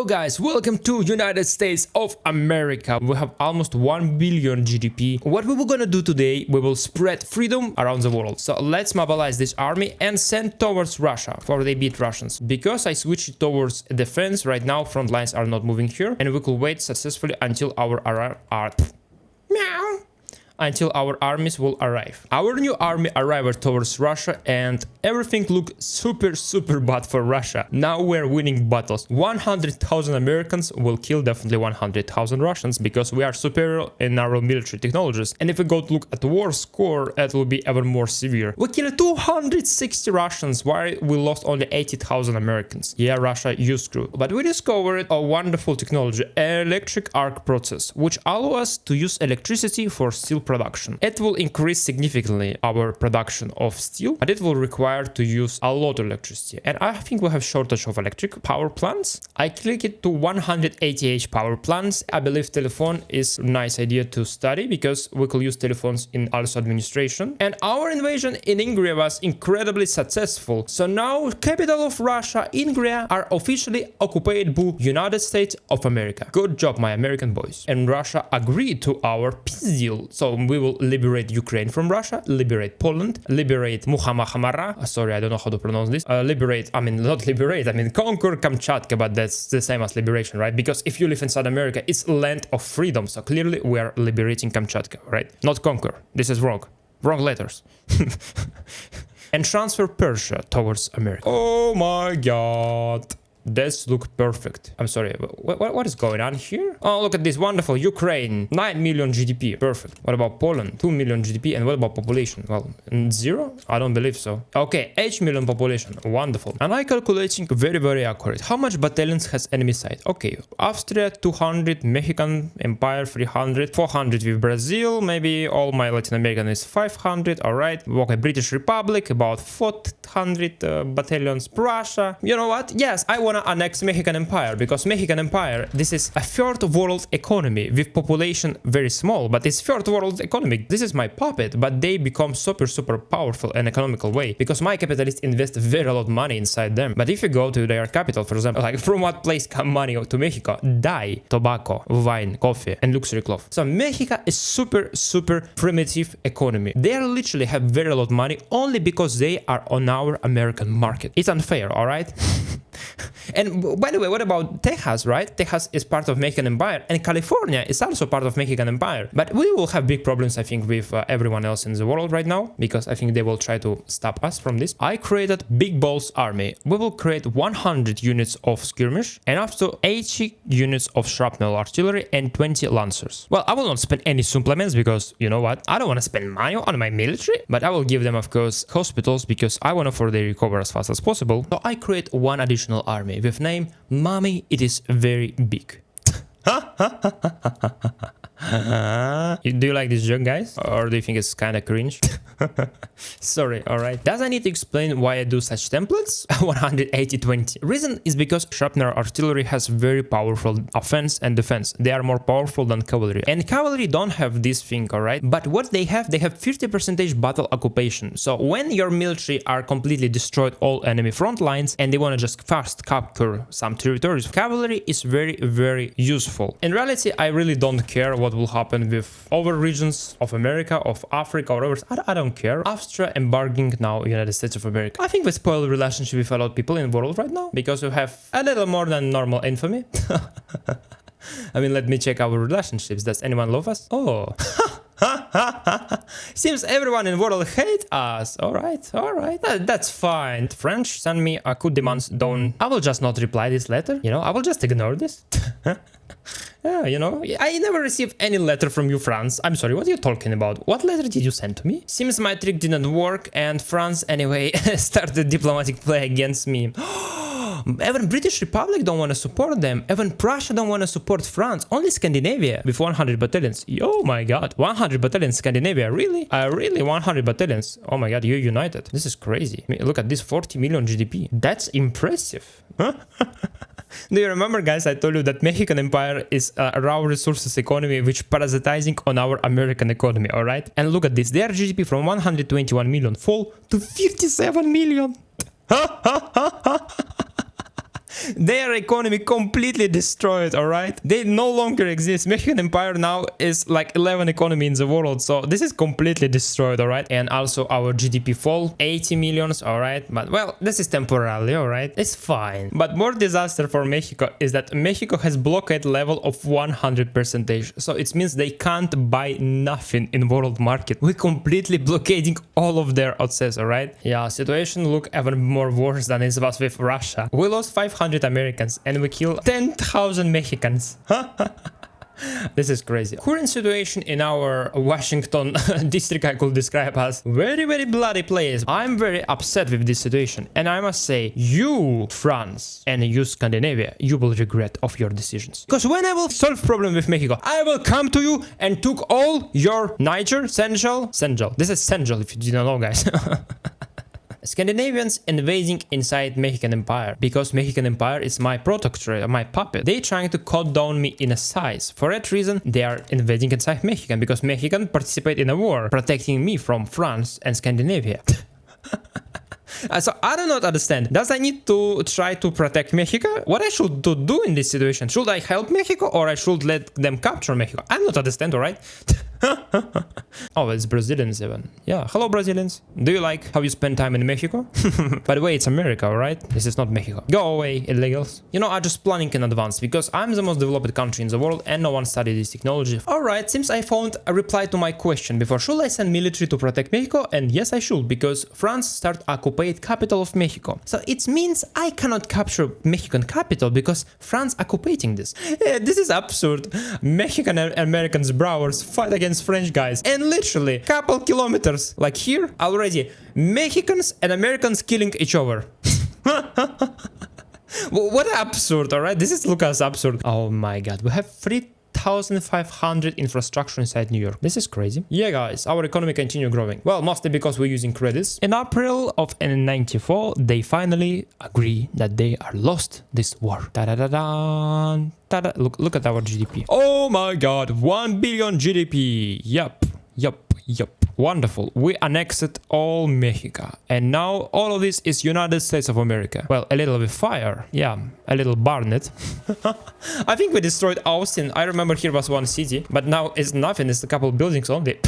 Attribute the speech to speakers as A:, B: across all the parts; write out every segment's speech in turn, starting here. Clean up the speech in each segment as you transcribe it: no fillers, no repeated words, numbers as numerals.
A: guys, welcome to United States of America. We have almost 1 billion GDP. What we were gonna do today, we will spread freedom around the world. So let's mobilize this army and send towards Russia for they beat Russians. Because I switched towards defense, right now front lines are not moving here, and we could wait successfully until our until our armies will arrive. Our new army arrived towards Russia and everything looked super bad for Russia. Now we're winning battles. 100,000 Americans will kill definitely 100,000 Russians because we are superior in our military technologies. And if we go to look at the war score, it will be ever more severe. We killed 260 Russians while we lost only 80,000 Americans. Yeah, Russia, you screwed. But we discovered a wonderful technology, electric arc process, which allows us to use electricity for steel production. It will increase significantly our production of steel, but it will require to use a lot of electricity. And I think we have shortage of electric power plants. I click it to 180H power plants. I believe telephone is a nice idea to study because we could use telephones in also administration. And our invasion in Ingria was incredibly successful. So now capital of Russia, Ingria, are officially occupied by United States of America. Good job, my American boys. And Russia agreed to our peace deal. So we will liberate Ukraine from Russia, liberate Poland, liberate Muhammahamara. Sorry, I don't know how to pronounce this. Conquer Kamchatka, but that's the same as liberation, right? Because if you live in South America, it's land of freedom. So clearly we are liberating Kamchatka, right? Not conquer. This is wrong. Wrong letters. And transfer Persia towards America. Oh my god. This looks perfect. I'm sorry, what is going on here? Oh, look at this wonderful Ukraine, 9 million GDP, perfect. What about Poland, 2 million GDP, and what about population? Well, 0? I don't believe so. Okay, 8 million population, wonderful. And I calculating very accurate. How much battalions has enemy side? Okay, Austria 200, Mexican Empire 300, 400 with Brazil, maybe all my Latin American is 500, all right. Okay, British Republic about 400 battalions, Russia. You know what? Yes, I want annex Mexican Empire because Mexican Empire, this is a third world economy with population very small, but it's third world economy. This is my puppet, but they become super powerful and economical way because my capitalists invest very lot of money inside them. But if you go to their capital, for example, like from what place come money to Mexico? Dye, tobacco, wine, coffee, and luxury cloth. So Mexico is super primitive economy. They literally have very lot of money only because they are on our American market. It's unfair, all right? And by the way, what about Texas, right? Texas is part of Mexican Empire and California is also part of Mexican Empire. But we will have big problems, I think, with everyone else in the world right now because I think they will try to stop us from this. I created Big Balls Army. We will create 100 units of skirmish and up to 80 units of shrapnel artillery and 20 lancers. Well, I will not spend any supplements because, you know what? I don't want to spend money on my military, but I will give them, of course, hospitals because I want to for they recover as fast as possible. So I create one additional army with name Mommy, it is very big. Do you like this joke, guys? Or do you think it's kind of cringe? Sorry, alright. Does I need to explain why I do such templates? 180-20. Reason is because shrapnel artillery has very powerful offense and defense. They are more powerful than cavalry. And cavalry don't have this thing, alright? But what they have 50% battle occupation. So when your military are completely destroyed all enemy front lines and they want to just fast capture some territories, cavalry is very useful. In reality, I really don't care what will happen with other regions of America, of Africa, or whatever. I don't care. Austria embargoing now United States of America. I think we spoil the relationship with a lot of people in the world right now because we have a little more than normal infamy. I mean, let me check our relationships. Does anyone love us? Oh. Seems everyone in the world hate us. Alright. That's fine. French, send me a coup de main down. I will just not reply this letter. You know, I will just ignore this. Yeah, you know, I never received any letter from you, France. I'm sorry, what are you talking about? What letter did you send to me? Seems my trick didn't work and France, anyway, started diplomatic play against me. Even British Republic don't want to support them. Even Prussia don't want to support France. Only Scandinavia with 100 battalions. Oh my god, 100 battalions Scandinavia, really? Really 100 battalions. Oh my god, you're united. This is crazy. I mean, look at this 40 million GDP. That's impressive. Do you remember, guys, I told you that Mexican Empire is a raw resources economy which parasitizing on our American economy, alright? And look at this, their GDP from 121 million fall to 57 million. Their economy completely destroyed, all right? They no longer exist. Mexican Empire now is like 11 economy in the world. So this is completely destroyed, all right? And also our GDP fall, 80 millions, all right? But well, this is temporarily, all right? It's fine. But more disaster for Mexico is that Mexico has blockade level of 100%. So it means they can't buy nothing in world market. We're completely blockading all of their access, all right? Yeah, situation look even more worse than it was with Russia. We lost 500 Americans and we killed 10,000 Mexicans. This is crazy. Current situation in our Washington district I could describe as very, very bloody place. I'm very upset with this situation. And I must say, you, France, and you, Scandinavia, you will regret of your decisions. Because when I will solve problem with Mexico, I will come to you and took all your Niger, Senegal. This is Senegal if you didn't know, guys. Scandinavians invading inside Mexican Empire because Mexican Empire is my protectorate, my puppet. They trying to cut down me in a size. For that reason, they are invading inside Mexican because Mexican participate in a war protecting me from France and Scandinavia. So I do not understand. Does I need to try to protect Mexico? What I should do in this situation? Should I help Mexico or I should let them capture Mexico? I don't understand, alright? Oh, it's Brazilians even. Yeah, hello Brazilians. Do you like how you spend time in Mexico? By the way, it's America, alright? This is not Mexico. Go away, illegals. You know, I'm just planning in advance because I'm the most developed country in the world and no one studied this technology. Alright, seems I found a reply to my question before. Should I send military to protect Mexico? And yes, I should, because France start occupied capital of Mexico. So it means I cannot capture Mexican capital because France occupating this. Yeah, this is absurd. Mexican and Americans brawlers fight against French guys, and literally couple kilometers like here already Mexicans and Americans killing each other. What absurd, all right? This is Lucas absurd. Oh my god, we have 3,500 infrastructure inside New York. This is crazy. Yeah, guys, our economy continue growing. Well, mostly because we're using credits. In April of 94, they finally agree that they are lost this war. Da-da-da-da. Look at our GDP. Oh my god, 1 billion GDP. Yup. Wonderful. We annexed all Mexico. And now all of this is United States of America. Well, a little bit fire. Yeah, a little Barnett. I think we destroyed Austin. I remember here was one city, but now it's nothing. It's a couple buildings only.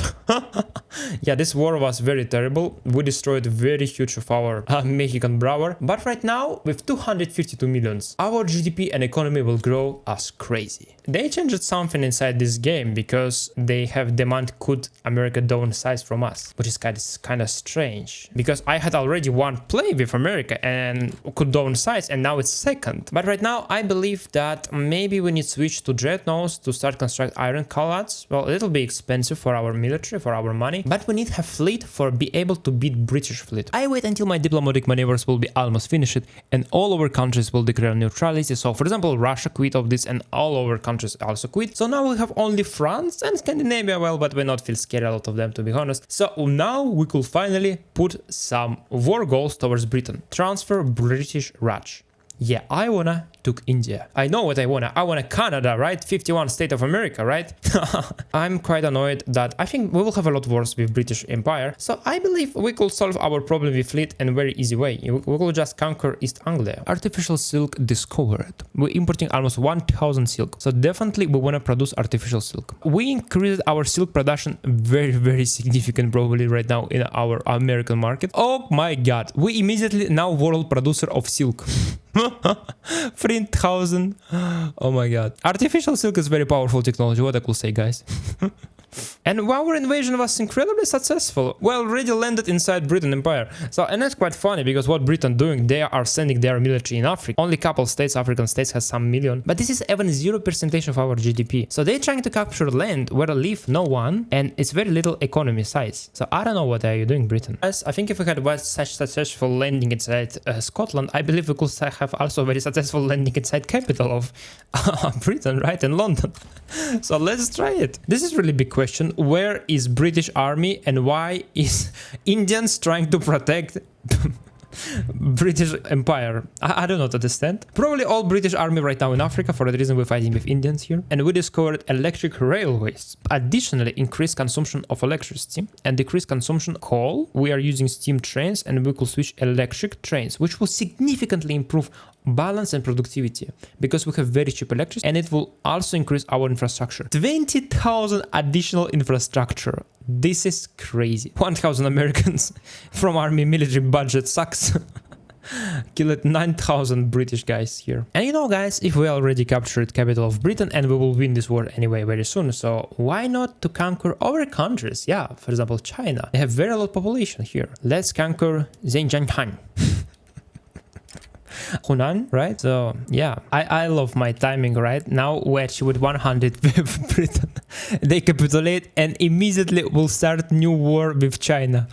A: Yeah, this war was very terrible. We destroyed very huge of our Mexican brother. But right now, with 252 millions, our GDP and economy will grow as crazy. They changed something inside this game because they have demand could America downsize from us, which is kind of strange. Because I had already one play with America and could downsize, and now it's second. But right now, I believe that maybe we need to switch to dreadnoughts to start construct ironclads. Well, it'll be expensive for our military, for our money, but we need a fleet for be able to beat British fleet. I wait until my diplomatic maneuvers will be almost finished and all our countries will declare neutrality. So for example, Russia quit of this and all our countries also quit. So now we have only France and Scandinavia, well, but we not feel scared a lot of them, to be honest. So now we could finally put some war goals towards Britain. Transfer British Raj. Yeah, I wanna took India. I know what I wanna Canada, right? 51 state of America, right? I'm quite annoyed that I think we will have a lot wars with British Empire. So I believe we could solve our problem with fleet in a very easy way. We could just conquer East Anglia. Artificial silk discovered. We're importing almost 1,000 silk. So definitely we wanna produce artificial silk. We increased our silk production very, very significant probably right now in our American market. Oh my god. We immediately now world producer of silk. 3,000. Oh my god. Artificial silk is very powerful technology, what I could say, guys. And our invasion was incredibly successful. We already landed inside Britain Empire. So, and that's quite funny because what Britain doing, they are sending their military in Africa. Only couple states, African states has some million. But this is even 0% of our GDP. So they're trying to capture land where live no one and it's very little economy size. So I don't know what are you doing, Britain. As I think if we had such successful landing inside Scotland, I believe we could have also very successful landing inside capital of Britain, right? In London. So let's try it. This is really big question. Where is British army and why is Indians trying to protect British Empire? I do not understand. Probably all British army right now in Africa, for that reason we're fighting with Indians here. And we discovered electric railways. Additionally, increased consumption of electricity and decreased consumption of coal. We are using steam trains and we could switch electric trains, which will significantly improve balance and productivity because we have very cheap electricity, and it will also increase our infrastructure. 20,000 additional infrastructure. This is crazy. 1,000 Americans from army military budget sucks. Kill it 9,000 British guys here. And you know, guys, if we already captured capital of Britain and we will win this war anyway very soon, so why not to conquer other countries? Yeah, for example, China. They have very low population here. Let's conquer Xinjiang. Hunan, right? So yeah, I love my timing, right? Now we actually with 100 with Britain. They capitulate and immediately will start new war with China.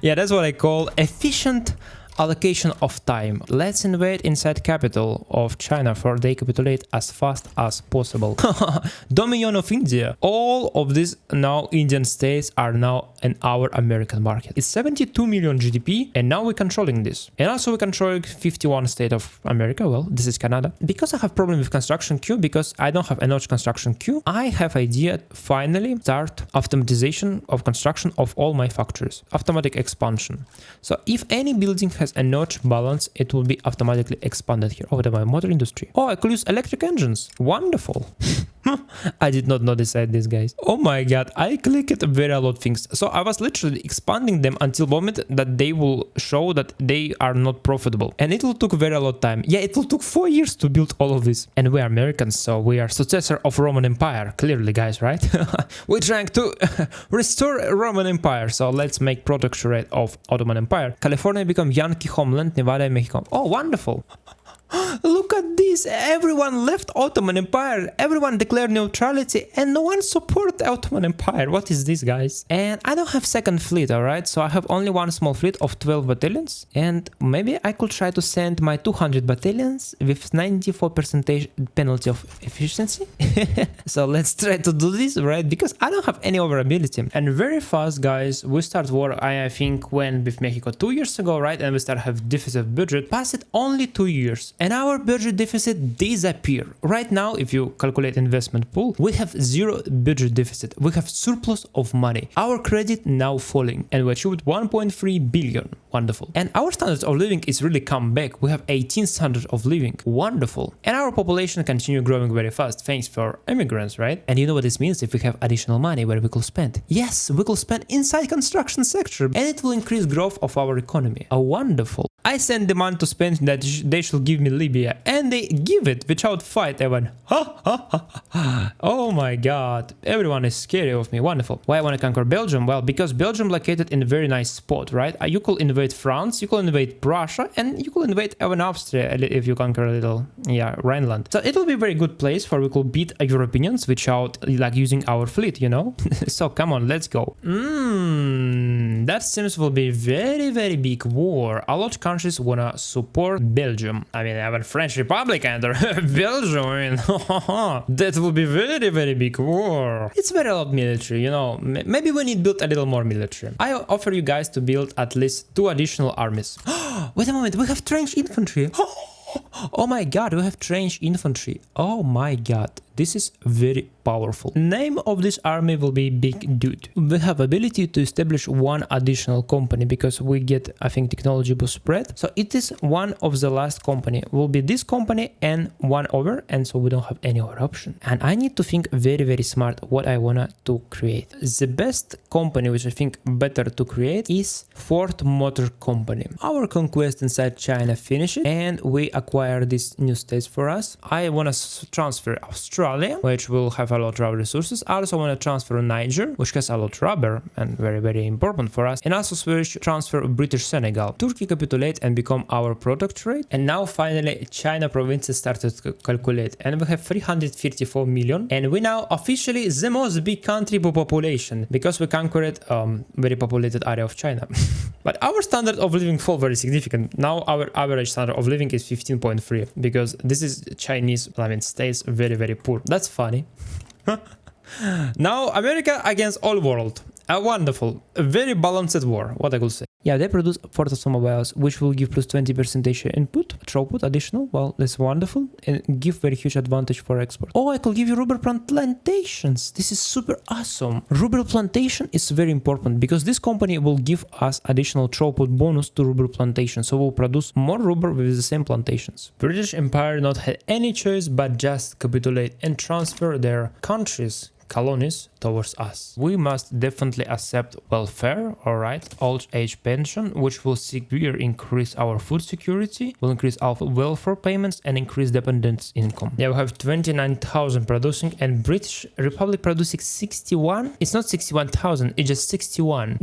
A: Yeah, that's what I call efficient allocation of time. Let's invade inside capital of China for they capitulate as fast as possible. Dominion of India. All of these now Indian states are now in our American market. It's 72 million GDP and now we're controlling this. And also we're controlling 51 state of America. Well, this is Canada. Because I have problem with construction queue, because I don't have enough construction queue, I have idea finally start automatization of construction of all my factories. Automatic expansion. So if any building has a notch balance, it will be automatically expanded here over the motor industry. Oh, I could use electric engines. Wonderful. I did not notice this, guys. Oh my god, I clicked very a lot of things. So I was literally expanding them until the moment that they will show that they are not profitable. And it will took very a lot of time. Yeah, it will took 4 years to build all of this. And we are Americans, so we are successor of Roman Empire. Clearly, guys, right? We're trying to restore Roman Empire. So let's make protectorate of Ottoman Empire. California become Yankee homeland, Nevada and Mexico. Oh, wonderful. Look at this, everyone left Ottoman Empire, everyone declared neutrality and no one support the Ottoman Empire. What is this, guys? And I don't have second fleet, alright, so I have only one small fleet of 12 battalions and maybe I could try to send my 200 battalions with 94% penalty of efficiency. So let's try to do this, right, because I don't have any over ability. And very fast, guys, we start war, I think, when with Mexico 2 years ago, right, and we start have deficit budget, pass it only 2 years. And our budget deficit disappear. Right now, if you calculate investment pool, we have zero budget deficit. We have surplus of money. Our credit now falling and we achieved 1.3 billion. Wonderful. And our standard of living is really come back. We have 18 standard of living. Wonderful. And our population continue growing very fast thanks for immigrants, right? And you know what this means if we have additional money where we could spend? Yes, we could spend inside construction sector and it will increase growth of our economy. Wonderful. I send demand to spend that they should give me Libya and they give it without fight even. Oh my god, everyone is scary of me. Wonderful. Why I want to conquer Belgium? Well, because Belgium located in a very nice spot, right? You could invade France, you could invade Prussia, and you could invade even Austria if you conquer a little, yeah, Rhineland. So it will be a very good place where we could beat Europeans without like using our fleet, you know? So come on, let's go. That seems will be very big war. A lot of countries wanna support Belgium. I mean, I have a French Republic under Belgium. I mean, that will be very big war. It's very a lot military, you know. Maybe we need to build a little more military. I offer you guys to build at least 2 additional armies. Wait a moment, we have trench infantry. Oh my god, we have trench infantry. Oh my god, this is very powerful. Name of this army will be Big Dude. We have ability to establish 1 additional company because we get, I think, technology boost spread. So it is one of the last company. Will be this company and 1 over, and so we don't have any other option. And I need to think very smart what I wanna to create. The best company which I think better to create is Ford Motor Company. Our conquest inside China finished and we acquire these new states for us. I wanna transfer Australia, which will have a lot of resources. I also want to transfer Niger, which has a lot of rubber and very important for us. And also switch transfer British Senegal. Turkey capitulate and become our protectorate. And now finally China provinces started to calculate and we have 354 million. And we now officially the most big country by population because we conquered very populated area of China. But our standard of living fall very significant. Now our average standard of living is 15.3 because this is Chinese, I mean, states very poor. That's funny. Now America against all world. A wonderful, a very balanced war, what I could say.
B: Yeah, they produce 4 automobiles, which will give plus 20% input, throughput additional. Well, that's wonderful and give very huge advantage for export. Oh, I could give you rubber plantations. This is super awesome. Rubber plantation is very important because this company will give us additional throughput bonus to rubber plantation. So we'll produce more rubber with the same plantations. British Empire not had any choice but just capitulate and transfer their countries, colonies, towards us. We must definitely accept welfare, alright, old age pension, which will secure increase our food security, will increase our welfare payments and increase dependents income. Yeah, we have 29,000 producing and British Republic producing 61. It's not 61,000, it's just 61.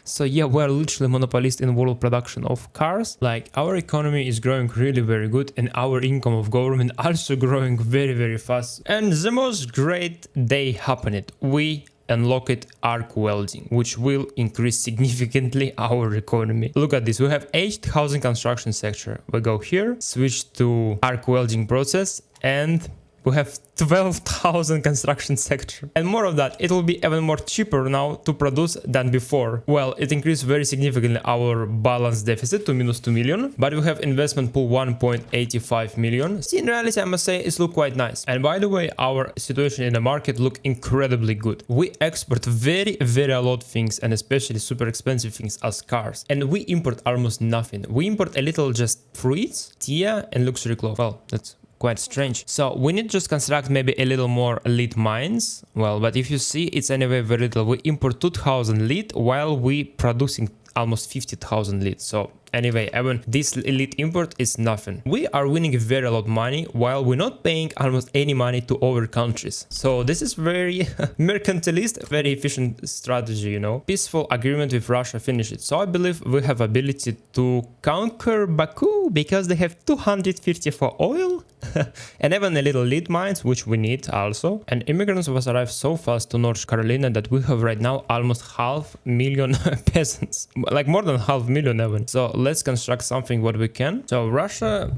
B: So yeah, we're literally monopolist in world production of cars. Like our economy is growing really very good and our income of government also growing very, very fast. And the most great day happened. We unlocked arc welding, which will increase significantly our economy. Look at this, we have 8 housing construction sector. We go here, switch to arc welding process, and we have 12,000 construction sector. And more of that, it will be even more cheaper now to produce than before. Well, it increased very significantly our balance deficit to minus 2 million, but we have investment pool 1.85 million. See, in reality, I must say, it's look quite nice. And by the way, our situation in the market look incredibly good. We export very, very a lot of things, and especially super expensive things as cars. And we import almost nothing. We import a little just fruits, tea, and luxury clothes. Well, that's quite strange. So we need to just construct maybe a little more lead mines. Well, but if you see, it's anyway very little. We import 2,000 lead while we producing almost 50,000 lead. So anyway, even this elite import is nothing. We are winning very lot of money while we're not paying almost any money to other countries. So this is very mercantilist, very efficient strategy, you know. Peaceful agreement with Russia finished it. So I believe we have ability to conquer Baku because they have 254 oil and even a little lead mines, which we need also. And immigrants was arrived so fast to North Carolina that we have right now almost 500,000 peasants, like more than 500,000 even. So let's construct something what we can. So Russia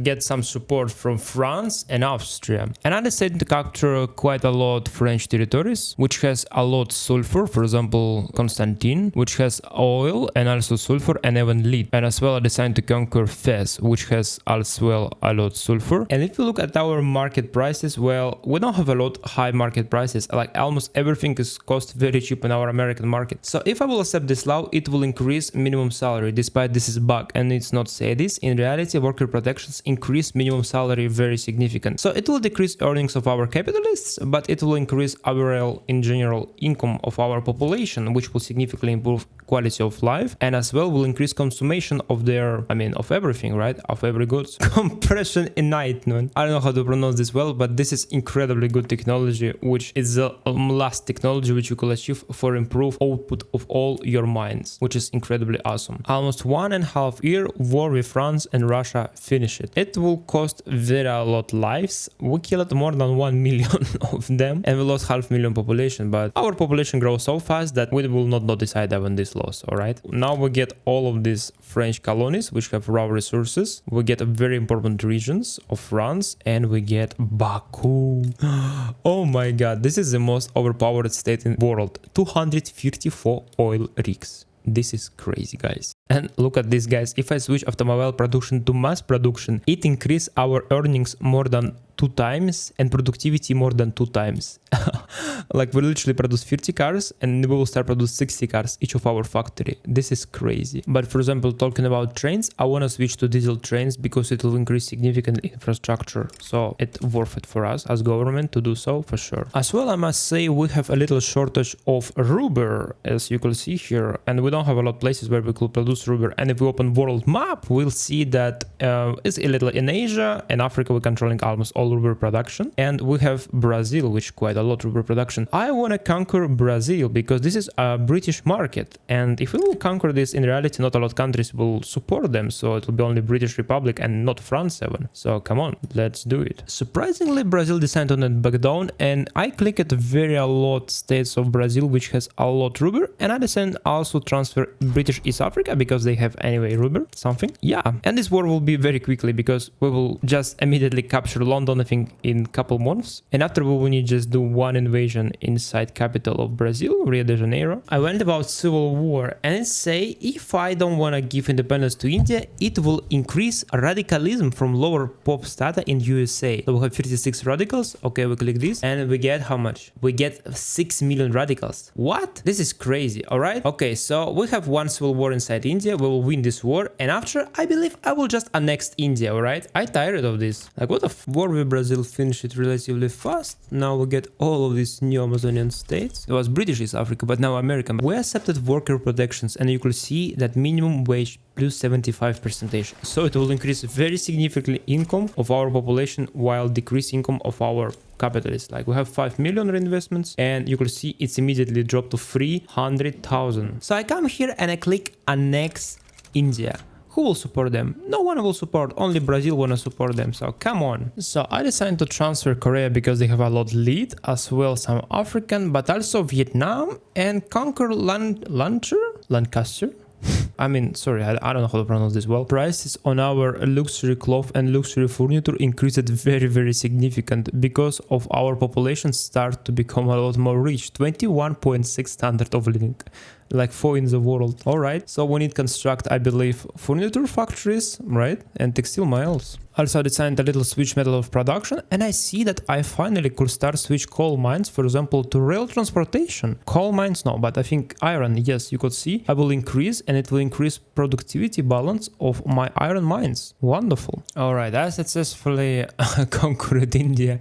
B: get some support from France and Austria. And I decided to capture quite a lot French territories, which has a lot sulfur. For example, Constantine, which has oil and also sulfur and even lead. And as well, I decided to conquer Fez, which has as well a lot sulfur. And if you look at our market prices, well, we don't have a lot high market prices. Like almost everything is cost very cheap in our American market. So if I will accept this law, it will increase minimum salary, despite this is bug and it's not say this. In reality, worker protections increase minimum salary very significant. So it will decrease earnings of our capitalists, but it will increase overall in general income of our population, which will significantly improve quality of life and as well will increase consumption of their, of everything, right? Of every goods. Compression enlightenment. I don't know how to pronounce this well, but this is incredibly good technology, which is the last technology which you can achieve for improve output of all your mines, which is incredibly awesome. Almost 1.5 year war with France and Russia finish it. It will cost very a lot lives. We killed more than 1 million of them and we lost 500,000 population, but our population grows so fast that we will not decide on this loss. All right, now we get all of these French colonies which have raw resources. We get very important regions of France and we get Baku. Oh my god, this is the most overpowered state in the world. 254 oil rigs. This is crazy, guys. And look at this, guys. If I switch automobile production to mass production, it increase our earnings more than 2 times and productivity more than 2 times. Like we literally produce 50 cars and we will start produce 60 cars each of our factory. This is crazy. But for example, talking about trains, I want to switch to diesel trains because it will increase significant infrastructure. So it's worth it for us as government to do so for sure. As well, I must say we have a little shortage of rubber, as you can see here, and we don't have a lot of places where we could produce rubber. And if we open world map, we'll see that it's a little in Asia and Africa. We're controlling almost all rubber production, and we have Brazil, which quite a lot rubber production. I want to conquer Brazil because this is a British market, and if we will conquer this, in reality not a lot of countries will support them, so it will be only British Republic and not France even. So come on, let's do it. Surprisingly, Brazil decided on it back down, and I clicked very a lot states of Brazil which has a lot rubber, and I decided also transfer British East Africa because they have anyway rubber something. Yeah, and this war will be very quickly because we will just immediately capture London, I think, in couple months. And after we will need just do one invasion inside capital of Brazil, Rio de Janeiro. I went about civil war and it say if I don't want to give independence to India, it will increase radicalism from lower pop strata in USA. So we have 56 radicals. Okay, we click this and we get how much? We get 6 million radicals. What? This is crazy. All right. Okay, so we have one civil war inside India. We will win this war, and after, I believe I will just annex India. All right. I tired of this. Like, what if war with Brazil finished it relatively fast? Now we get all of these new Amazonian states. It was British East Africa, but now American. We accepted worker protections, and you can see that minimum wage plus 75%. So it will increase very significantly income of our population while decrease income of our capitalists. Like, we have 5 million reinvestments, and you can see it's immediately dropped to 300,000. So I come here and I click annex India. Who will support them? No one will support, only Brazil wanna support them, so come on. So I decided to transfer Korea because they have a lot lead, as well some African, but also Vietnam, and conquer Lancaster? I mean, sorry, I don't know how to pronounce this well. Prices on our luxury cloth and luxury furniture increased very significant because of our population start to become a lot more rich. 21.6 standard of living. Like 4 in the world. All right, so we need construct, I believe, furniture factories, right, and textile mills. Also designed a little switch method of production, and I see that I finally could start switch coal mines, for example, to rail transportation. Coal mines, no, but I think iron, yes, you could see. I will increase, and it will increase productivity balance of my iron mines. Wonderful. All right, I successfully conquered India,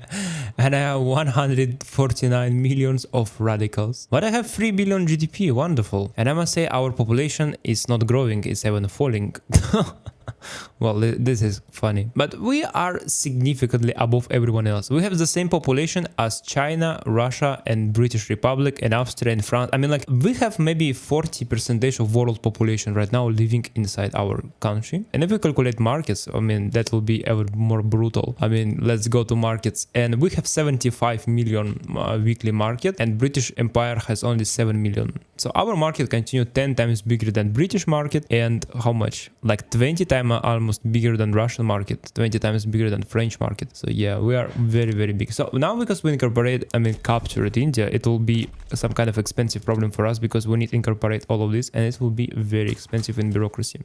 B: and I have 149 millions of radicals. But I have 3 billion GDP, wonderful. And I must say our population is not growing, it's even falling. Well, this is funny, but we are significantly above everyone else. We have the same population as China, Russia, and British Republic, and Austria and France. I mean, like, we have maybe 40% of world population right now living inside our country. And if we calculate markets, I mean, that will be ever more brutal. I mean, let's go to markets, and we have 75 million weekly market, and British Empire has only 7 million. So our market continue 10 times bigger than British market, and how much? Like 20 times almost bigger than Russian market, 20 times bigger than French market. So yeah, we are very big. So now, because we incorporate, I mean, captured India, it will be some kind of expensive problem for us because we need to incorporate all of this, and it will be very expensive in bureaucracy.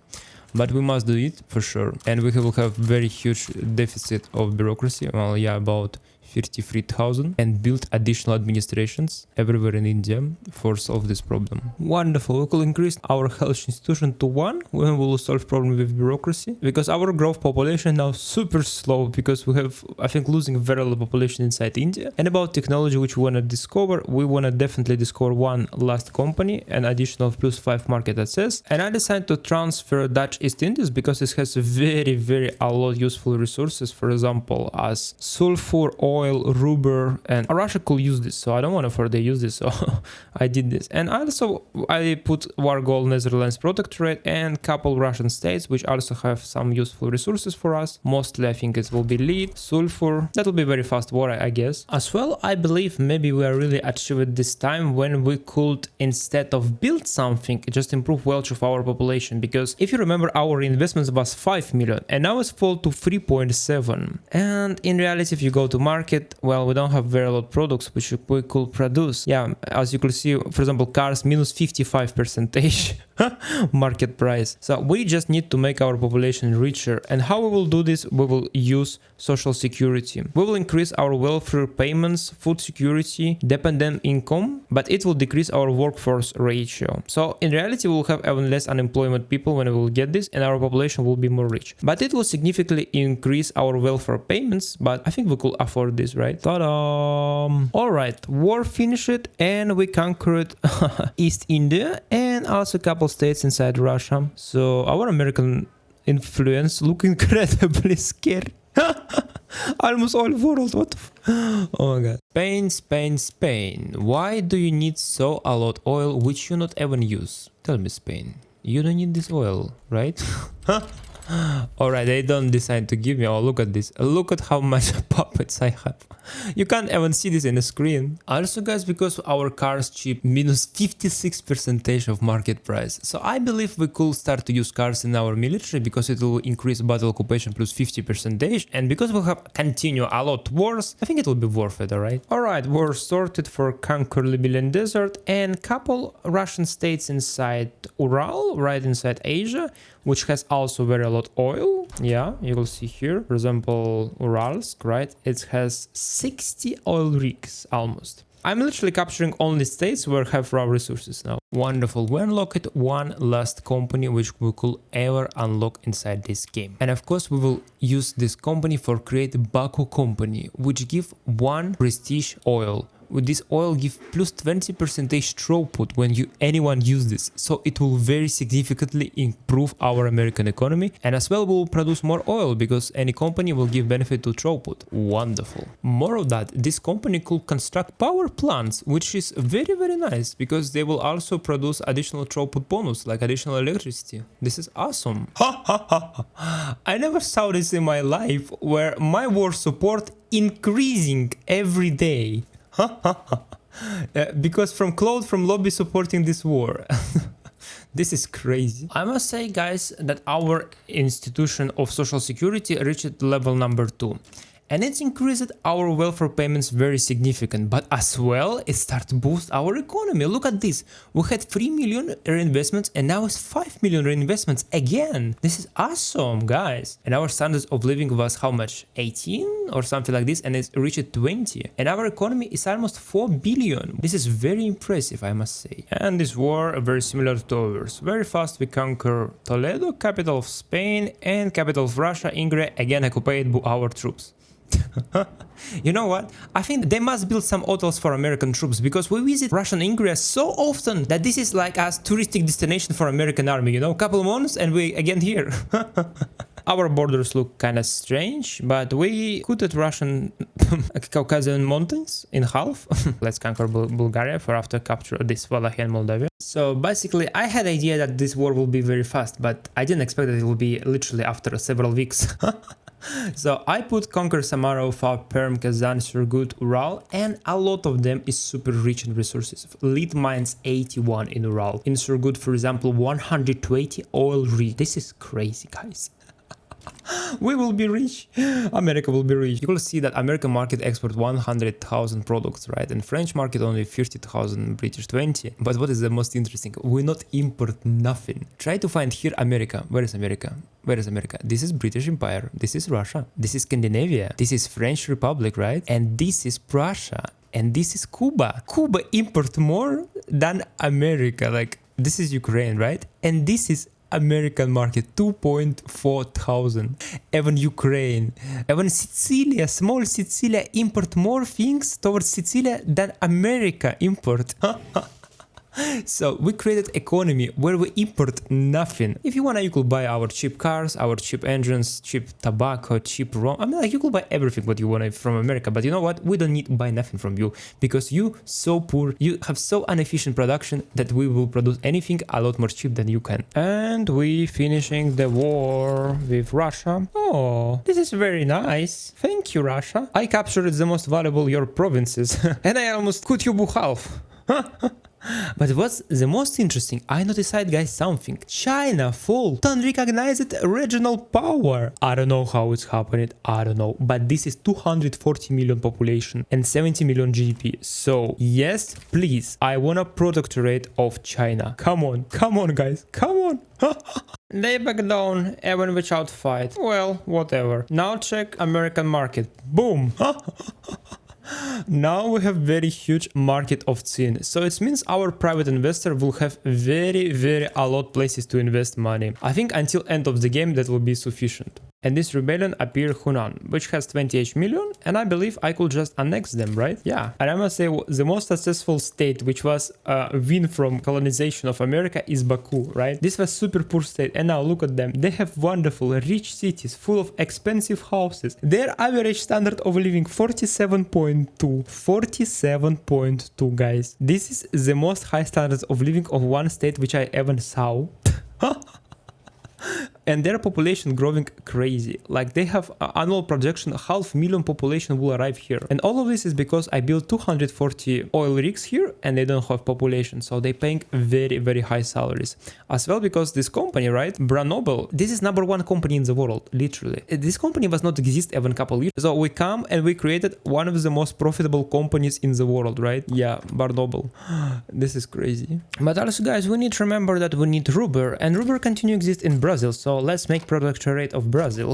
B: But we must do it for sure, and we will have very huge deficit of bureaucracy. Well, yeah, about 53,000, and build additional administrations everywhere in India for solve this problem. Wonderful. We could increase our health institution to 1 when we will solve problem with bureaucracy, because our growth population now super slow, because we have, I think, losing very little population inside India. And about technology which we want to discover, we want to definitely discover one last company, an additional +5 market access. And I decided to transfer Dutch East Indies because it has very a lot useful resources, for example, as sulfur, oil, rubber, and Russia could use this, so I don't want to further use this, so I did this. And also I put war goal Netherlands protectorate and couple Russian states which also have some useful resources for us. Mostly I think it will be lead, sulfur. That will be very fast war, I guess. As well, I believe maybe we are really achieved this time when we could, instead of build something, just improve wealth of our population, because if you remember, our investments was 5 million and now it's fall to 3.7. And in reality, if you go to market, well, we don't have very lot of products which we could produce. Yeah, as you could see, for example, cars minus 55% market price. So we just need to make our population richer. And how we will do this? We will use social security. We will increase our welfare payments, food security, dependent income, but it will decrease our workforce ratio. So in reality, we will have even less unemployment people when we will get this, and our population will be more rich. But it will significantly increase our welfare payments, but I think we could afford this, right? Ta-da! Alright, war finished, and we conquered East India and also a couple states inside Russia. So our American influence look incredibly scary. Almost all world, what the oh my god. Spain. Why do you need so a lot oil which you not even use? Tell me, Spain. You don't need this oil, right? All right, they don't decide to give me. Oh, look at this. Look at how much puppets I have. You can't even see this in the screen. Also, guys, because our cars cheap, minus 56% of market price. So I believe we could start to use cars in our military because it will increase battle occupation plus 50%. And because we have continue a lot wars, I think it will be worth it, alright? Alright, war sorted for conquer Libyan desert and couple Russian states inside Ural, right inside Asia, which has also very a lot oil. Yeah, you will see here, for example, Uralsk, right? It has 60 oil rigs almost. I'm literally capturing only states where have raw resources now. Wonderful. We unlocked one last company which we could ever unlock inside this game. And of course we will use this company for create Baku company, which give one prestige oil. With this oil give plus 20% throughput when anyone use this, so it will very significantly improve our American economy, and as well will produce more oil because any company will give benefit to throughput. Wonderful. More of that, this company could construct power plants, which is very nice because they will also produce additional throughput bonus like additional electricity. This is awesome. I never saw this in my life where my war support increasing every day. Because from Claude from lobby supporting this war. This is crazy. I must say, guys, that our institution of social security reached level number 2. And it increased our welfare payments very significant, but as well it started to boost our economy. Look at this. We had 3 million reinvestments and now it's 5 million reinvestments again. This is awesome, guys. And our standards of living was how much? 18 or something like this, and it reached 20. And our economy is almost 4 billion. This is very impressive, I must say. And this war very similar to ours. Very fast we conquer Toledo, capital of Spain, and capital of Russia, Ingria, again occupied by our troops. You know what? I think they must build some hotels for American troops because we visit Russian Ingria so often that this is like a touristic destination for American army, you know, couple months and we again here. Our borders look kind of strange, but we cut at Russian Caucasian mountains in half. Let's conquer Bulgaria for after capture this Wallachia and Moldavia. So basically, I had the idea that this war will be very fast, but I didn't expect that it will be literally after several weeks. So I put Conquer Samara, Ufa, Perm, Kazan, Surgut, Ural, and a lot of them is super rich in resources. Lead mines 81 in Ural. In Surgut, for example, 120 oil rig. This is crazy, guys. We will be rich. America will be rich. You will see that American market export 100,000 products, right? And French market only 50,000, British 20. But what is the most interesting? We not import nothing. Try to find here America. Where is America? Where is America? This is British Empire. This is Russia. This is Scandinavia. This is French Republic, right? And this is Prussia. And this is Cuba. Cuba import more than America. Like this is Ukraine, right? And this is American market 2.4 thousand. Even Ukraine, even Sicilia, small Sicilia import more things towards Sicilia than America import. So we created economy where we import nothing. If you wanna, you could buy our cheap cars, our cheap engines, cheap tobacco, cheap rum. I mean, like you could buy everything what you want from America. But you know what? We don't need to buy nothing from you because you so poor, you have so inefficient production that we will produce anything a lot more cheap than you can. And we finishing the war with Russia. Oh, this is very nice. Thank you, Russia. I captured the most valuable your provinces and I almost cut you by half. But what's the most interesting, I noticed, guys, something. China full unrecognized regional power. I don't know how it's happening, I don't know. But this is 240 million population and 70 million GDP. So yes, please, I want a protectorate of China. Come on, guys, come on. They back down even without fight. Well, whatever. Now check American market. Boom. Now we have very huge market of tin, so it means our private investor will have very a lot places to invest money. I think until end of the game that will be sufficient. And this rebellion appear Hunan, which has 28 million, and I believe I could just annex them, right? Yeah. And I must say the most successful state which was a win from colonization of America is Baku, right? This was super poor state, and now look at them. They have wonderful rich cities full of expensive houses. Their average standard of living 47.2. 47.2, guys. This is the most high standards of living of one state which I ever saw. and their population growing crazy. Like they have annual projection 500,000 population will arrive here. And all of this is because I built 240 oil rigs here and they don't have population. So they paying very, very high salaries. As well because this company, right, Branobel, this is #1 company in the world, literally. This company was not exist even a couple years. So we come and we created one of the most profitable companies in the world, right? Yeah, Branobel. This is crazy. But also guys, we need to remember that we need rubber, and rubber continue exist in Brazil. So let's make protectorate of Brazil.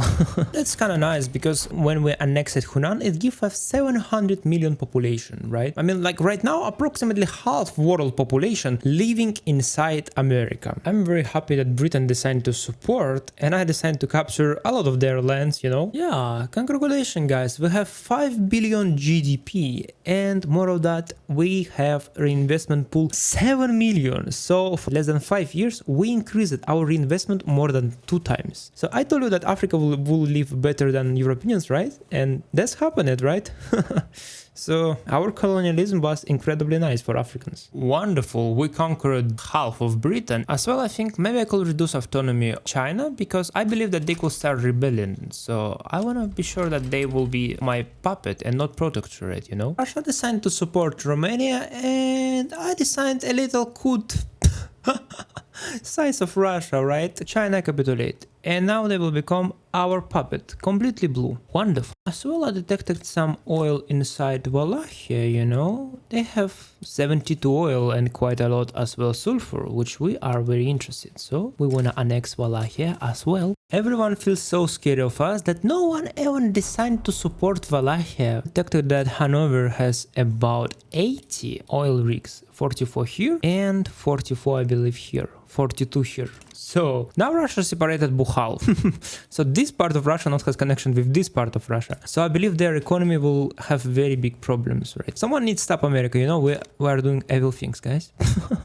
B: That's kind of nice because when we annexed Hunan, it gives us 700 million population, right? I mean, like right now, approximately half world population living inside America. I'm very happy that Britain decided to support, and I decided to capture a lot of their lands, you know? Yeah, congratulations guys, we have 5 billion GDP, and more of that, we have reinvestment pool 7 million. So for less than 5 years, we increased our reinvestment more than 2 times. So I told you that Africa will live better than Europeans, right? And that's happened, right? So our colonialism was incredibly nice for Africans. Wonderful, we conquered half of Britain. As well, I think maybe I could reduce autonomy of China because I believe that they could start rebellion. So I want to be sure that they will be my puppet and not protectorate, you know? Russia decided to support Romania and I designed a little coup size of Russia, right? China capitulate. And now they will become our puppet, completely blue. Wonderful. As well, I detected some oil inside Wallachia, you know? They have 72 oil and quite a lot as well sulfur, which we are very interested. So we wanna annex Wallachia as well. Everyone feels so scared of us that no one even decided to support Wallachia. Detected that Hanover has about 80 oil rigs, 44 here and 44 I believe here, 42 here. So now Russia separated Bukhal. So this part of Russia not has connection with this part of Russia. So I believe their economy will have very big problems, right? Someone needs to stop America, you know, we are doing evil things, guys.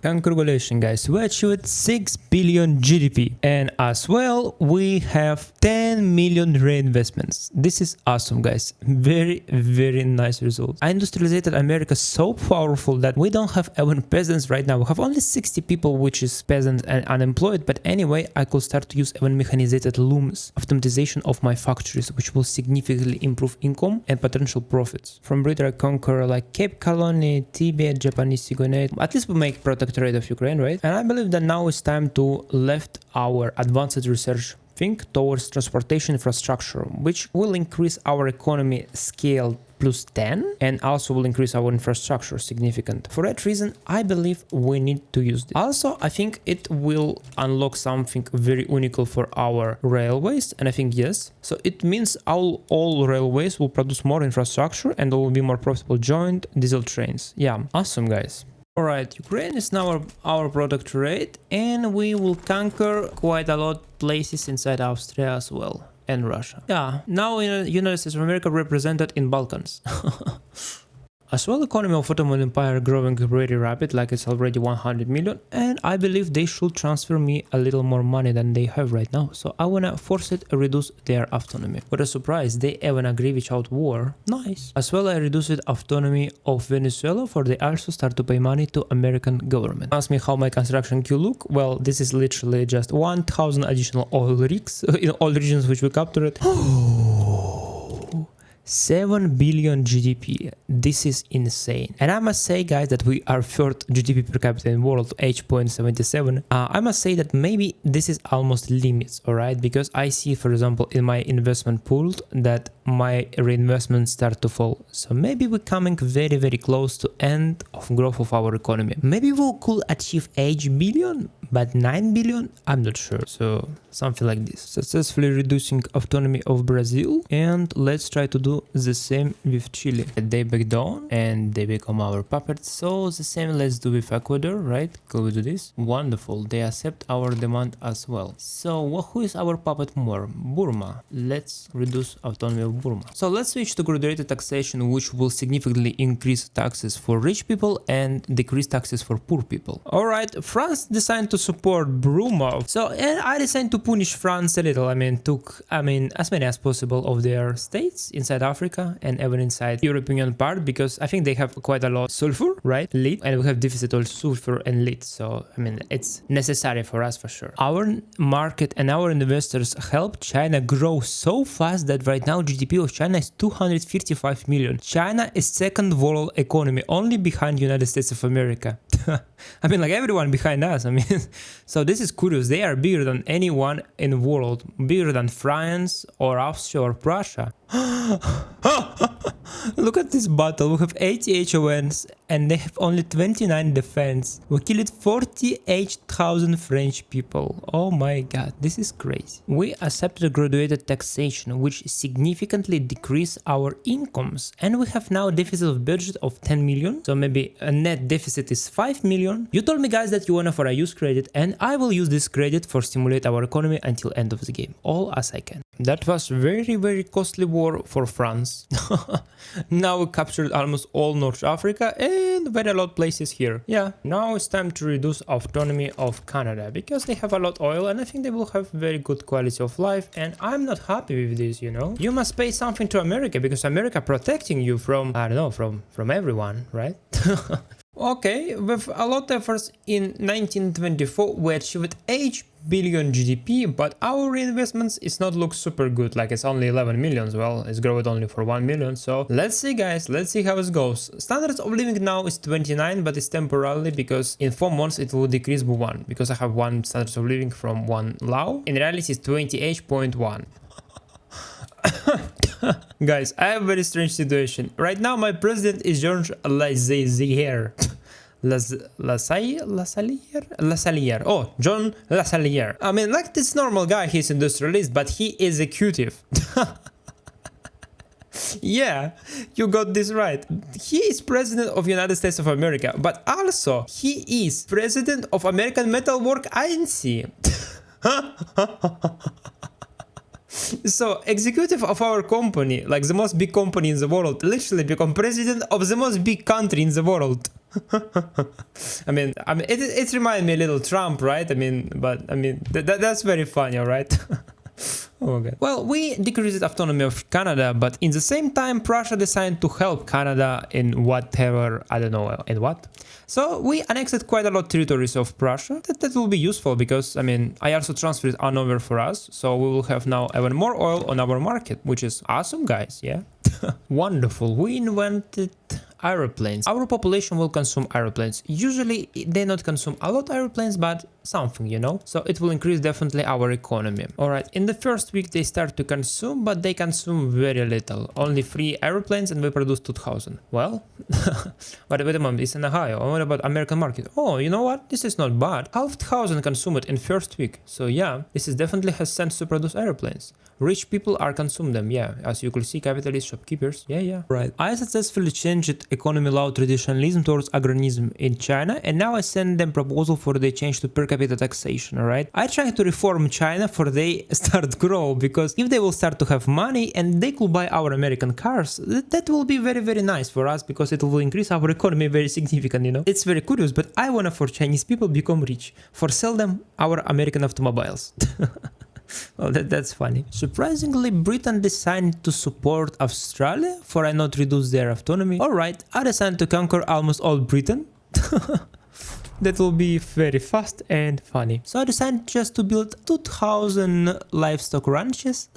B: Congratulations, guys. We achieved 6 billion GDP. And as well, we have 10 million reinvestments. This is awesome, guys. Very, very nice result. Industrialized America so powerful that we don't have even peasants right now. We have only 60 people, which is peasants and unemployed, but anyway, I could start to use even mechanized looms, optimization of my factories, which will significantly improve income and potential profits. From Britain, I conquer like Cape Colony, Tibet, Japanese Sigonate. At least we make protectorate of Ukraine, right? And I believe that now it's time to left our advanced research think towards transportation infrastructure, which will increase our economy scale plus 10 and also will increase our infrastructure significant. For that reason, I believe we need to use this. Also, I think it will unlock something very unique for our railways, and I think yes. So it means all railways will produce more infrastructure and there will be more profitable joint diesel trains. Yeah, awesome, guys. Alright, Ukraine is now our protectorate and we will conquer quite a lot places inside Austria as well and Russia. Yeah, now in United States of America represented in Balkans. As well, economy of Ottoman Empire growing very rapid, like it's already 100 million, and I believe they should transfer me a little more money than they have right now, so I wanna force it reduce their autonomy. What a surprise, they even agree without war. Nice. As well, I reduced autonomy of Venezuela, for they also start to pay money to American government. Ask me how my construction queue look. Well, this is literally just 1,000 additional oil rigs in all regions which we captured. 7 billion GDP. This is insane. And I must say, guys, that we are third GDP per capita in the world, 8.77. I must say that maybe this is almost limits, alright? Because I see, for example, in my investment pool that my reinvestments start to fall. So maybe we're coming very, very close to end of growth of our economy. Maybe we could achieve 8 billion, but 9 billion? I'm not sure. So something like this. Successfully reducing autonomy of Brazil. And let's try to do the same with Chile. They back down and they become our puppets. So the same let's do with Ecuador, right? Can we do this? Wonderful. They accept our demand as well. So who is our puppet more? Burma. Let's reduce autonomy of Burma. So let's switch to graduated taxation, which will significantly increase taxes for rich people and decrease taxes for poor people. Alright, France decided to support Burma. So and I decided to punish France a little. Took as many as possible of their states inside Africa and even inside European part, because I think they have quite a lot of sulfur, right? Lead, and we have deficit of sulfur and lead. So I mean, it's necessary for us for sure. Our market and our investors help China grow so fast that right now GDP of China is 255 million. China is second world economy, only behind United States of America. I mean, like everyone behind us. I mean, so this is curious. They are bigger than anyone in the world, bigger than France or Austria or Prussia. Look at this battle. We have 80 HONs and they have only 29 defense. We killed 48,000 French people. Oh my god, this is crazy. We accepted graduated taxation, which significantly decreased our incomes, and we have now a deficit of budget of 10 million. So maybe a net deficit is 5 million. You told me guys that you wanna for a use credit, and I will use this credit for stimulate our economy until end of the game, all as I can. That was very costly war for France. Now we captured almost all North Africa and very a lot places here. Yeah, now it's time to reduce autonomy of Canada because they have a lot oil and I think they will have very good quality of life, and I'm not happy with this, you know. You must pay something to America because America protecting you from, I don't know, from everyone, right? Okay, with a lot of efforts in 1924 we achieved 8 billion GDP, but our reinvestments is not look super good, like it's only 11 million. Well, it's growing only for 1 million, so let's see guys, let's see how it goes. Standards of living now is 29, but it's temporarily because in 4 months it will decrease by 1 because I have 1 standards of living from 1 law. In reality it's 28.1. Guys, I have a very strange situation. Right now my president is George Lasalier. Lasalier. Oh, John Lasalier. I mean, like this normal guy, he's industrialist, but he is executive. Yeah, you got this right. He is president of United States of America, but also he is president of American Metalwork Inc. So, executive of our company, like the most big company in the world, literally become president of the most big country in the world. I mean, it reminds me a little Trump, right? I mean, but I mean, that's very funny, alright? Oh god. Well, we decreased autonomy of Canada, but in the same time, Prussia decided to help Canada in whatever, I don't know, in what? So we annexed quite a lot of territories of Prussia. That will be useful because, I mean, I also transferred Hanover for us, so we will have now even more oil on our market, which is awesome, guys, yeah? Wonderful. We invented aeroplanes. Our population will consume aeroplanes. Usually they not consume a lot of aeroplanes, but something, you know, so it will increase definitely our economy. All right, in the first week they start to consume, but they consume very little, only 3 aeroplanes, and we produce 2000. Well, but wait a moment, it's in Ohio. What about American market? Oh, you know what, this is not bad. 5,000 consumed in first week, so yeah, this is definitely has sense to produce aeroplanes. Rich people are consume them, yeah, as you could see, capitalist shopkeepers, yeah. Right, I successfully changed economy law traditionalism towards agronism in China, and now I send them proposal for they change to per capita taxation, alright? I try to reform China for they start grow, because if they will start to have money and they could buy our American cars, that will be very nice for us, because it will increase our economy very significant, you know? It's very curious, but I wanna for Chinese people become rich, for sell them our American automobiles. Well, that's funny. Surprisingly, Britain decided to support Australia for I not reduce their autonomy. Alright, I decided to conquer almost all Britain. That will be very fast and funny. So I decided just to build 2000 livestock ranches.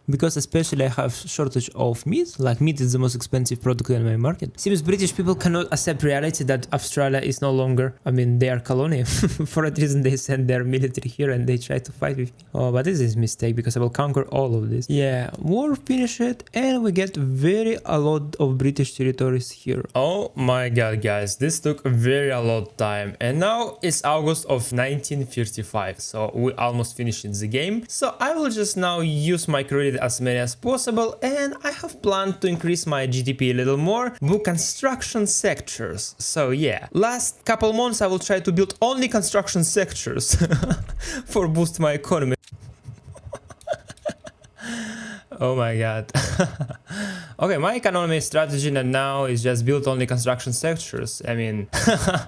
B: Because especially I have shortage of meat, like meat is the most expensive product in my market. Seems British people cannot accept reality that Australia is no longer, I mean, they are colonial. For that reason they send their military here and they try to fight with me. Oh, but this is a mistake because I will conquer all of this. Yeah, war finished and we get a lot of British territories here. Oh my god, guys, this took a lot of time. And now it's August of 1955, so we almost finished the game. So I will just now use my credit as many as possible, and I have planned to increase my GDP a little more, book construction sectors. So yeah, last couple months I will try to build only construction sectors for boost my economy. Oh my god.
A: Okay, my economy strategy now is just build only construction sectors. I mean,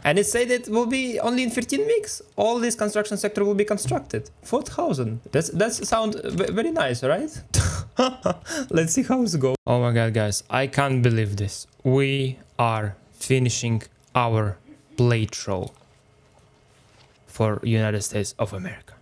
A: and it said it will be only in 13 weeks. All this construction sector will be constructed. 4,000. That's sound very nice, right? Let's see how it goes. Oh my god, guys, I can't believe this. We are finishing our playthrough for United States of America.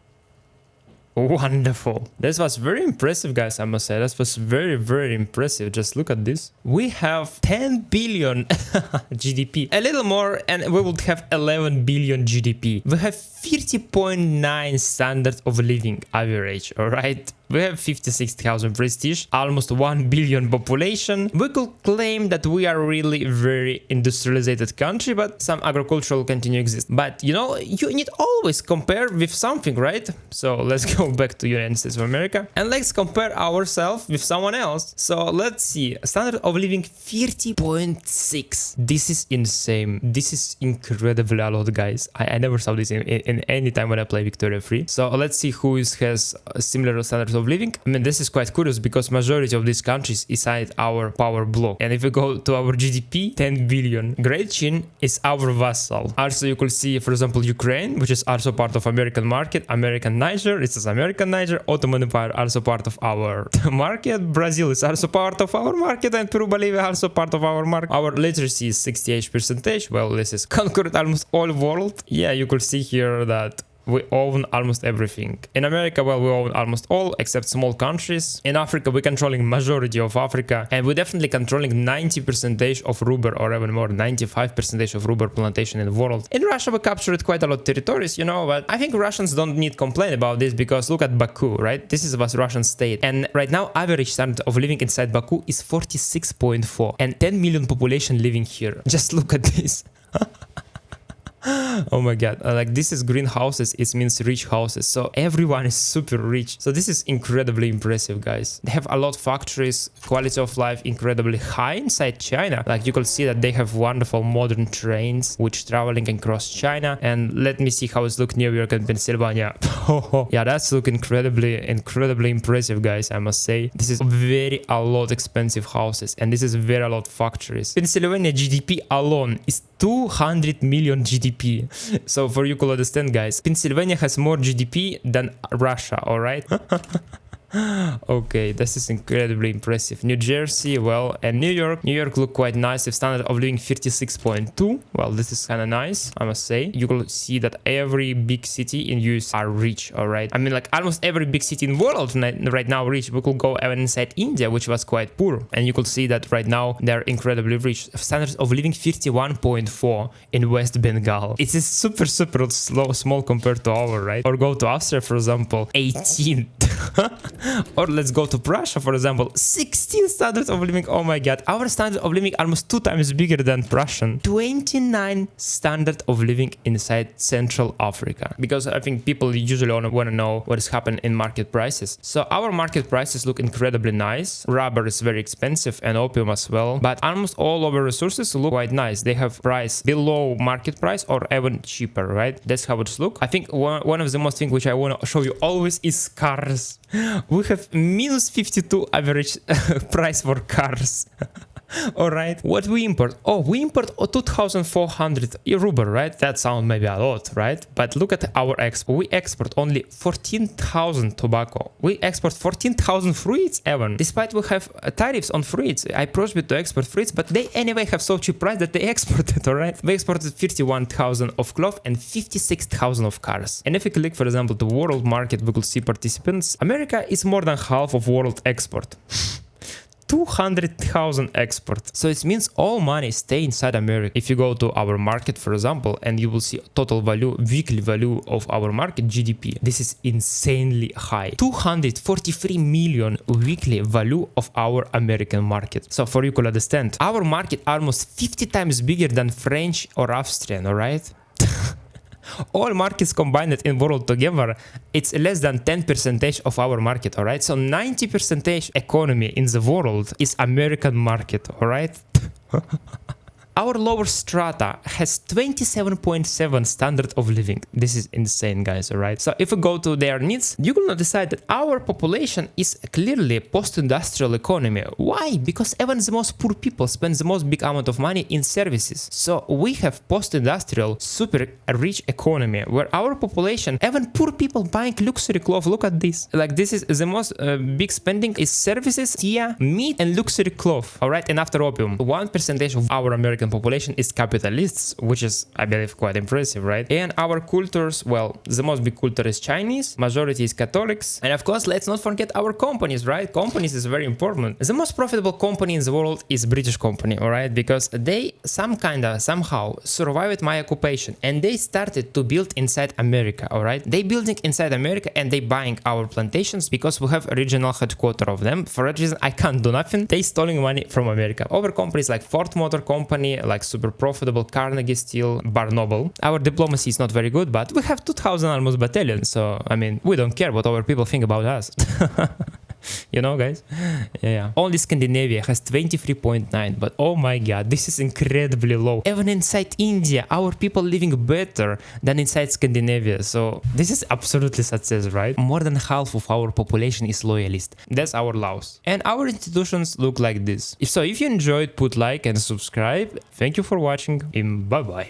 A: Wonderful. This was very impressive, guys, I must say. That was very impressive. Just look at this. We have 10 billion GDP. A little more and we would have 11 billion GDP. We have 30.9 standard of living average, alright? We have 56,000 prestige, almost 1 billion population. We could claim that we are really very industrialized country, but some agricultural continue exist. But you know, you need always compare with something, right? So let's go back to United States of America and let's compare ourselves with someone else. So let's see, standard of living 30.6. This is insane. This is incredibly a lot, guys. I never saw this in any time when I play Victoria Free. So let's see who has similar standards of living. I mean, this is quite curious because majority of these countries is inside our power block. And if we go to our GDP, 10 billion. Great Chin is our vassal. Also, you could see, for example, Ukraine, which is also part of American market. American Niger, it is American Niger. Ottoman Empire also part of our market. Brazil is also part of our market, and Peru, Bolivia also part of our market. Our literacy is 68%. Well, this is conquered almost all world. Yeah, you could see here that we own almost everything. In America, well, we own almost all except small countries. In Africa, we're controlling majority of Africa, and we're definitely controlling 90% of rubber, or even more, 95% of rubber plantation in the world. In Russia, we captured quite a lot of territories, you know, but I think Russians don't need complain about this because look at Baku, right? This is was Russian state, and right now average standard of living inside Baku is 46.4 and 10 million population living here. Just look at this. Oh my god, like this is greenhouses, it means rich houses, so everyone is super rich. So this is incredibly impressive, guys. They have a lot of factories, quality of life incredibly high inside China. Like you could see that they have wonderful modern trains which traveling across China. And let me see how it's look New York and Pennsylvania. Yeah, that's look incredibly impressive, guys, I must say. This is very a lot expensive houses, and this is very a lot factories. Pennsylvania GDP alone is 200 million GDP. So for you could understand, guys, Pennsylvania has more GDP than Russia, alright? Okay, this is incredibly impressive. New Jersey, well, and New York look quite nice. If standard of living 56.2, well, this is kind of nice, I must say. You will see that every big city in US are rich, all right? I mean, like almost every big city in the world right now rich. We could go even inside India, which was quite poor, and you could see that right now they're incredibly rich. Standards of living 51.4 in West Bengal. It is super small compared to our, right? Or go to Austria, for example, 18. Or let's go to Prussia, for example, 16 standards of living. Oh my god, our standard of living almost 2 times bigger than Prussian. 29 standard of living inside Central Africa, because I think people usually want to know what is happening in market prices. So our market prices look incredibly nice. Rubber is very expensive and opium as well, but almost all of our resources look quite nice. They have price below market price or even cheaper, right? That's how it's look. I think one of the most things which I want to show you always is cars. We have minus 52 average price for cars. Alright, what we import? Oh, we import 2,400 ruble, right? That sounds maybe a lot, right? But look at our export. We export only 14,000 tobacco. We export 14,000 fruits even. Despite we have tariffs on fruits. I prohibit to export fruits, but they anyway have so cheap price that they export it, alright? We exported 51,000 of cloth and 56,000 of cars. And if we click, for example, the world market, we could see participants. America is more than half of world export. 200,000 export. So it means all money stay inside America. If you go to our market, for example, and you will see total value, weekly value of our market, GDP. This is insanely high. 243 million weekly value of our American market. So for you could understand, our market almost 50 times bigger than French or Austrian, alright? All markets combined in world together, it's less than 10% of our market, alright? So 90% economy in the world is American market, alright? Our lower strata has 27.7 standard of living. This is insane, guys, alright? So if we go to their needs, you will notice that our population is clearly a post-industrial economy. Why? Because even the most poor people spend the most big amount of money in services. So we have post-industrial, super rich economy where our population, even poor people buying luxury clothes. Look at this. Like this is the most big spending is services, tea, meat, and luxury clothes. Alright, and after opium, 1% of our American population is capitalists, which is, I believe, quite impressive, right? And our cultures, well, the most big culture is Chinese, majority is Catholics, and of course, let's not forget our companies, right? Companies is very important. The most profitable company in the world is British company, alright? Because they somehow survived my occupation, and they started to build inside America, alright? They building inside America, and they buying our plantations because we have a regional headquarter of them. For that reason, I can't do nothing. They stealing money from America. Other companies like Ford Motor Company, like super profitable Carnegie Steel, Bar Noble. Our diplomacy is not very good, but we have 2,000 almost battalions, so I mean, we don't care what other people think about us. You know, guys? Yeah. Only Scandinavia has 23.9, but oh my god, this is incredibly low. Even inside India, our people living better than inside Scandinavia. So this is absolutely success, right? More than half of our population is loyalist. That's our laws. And our institutions look like this. If you enjoyed, put like and subscribe. Thank you for watching, and bye bye.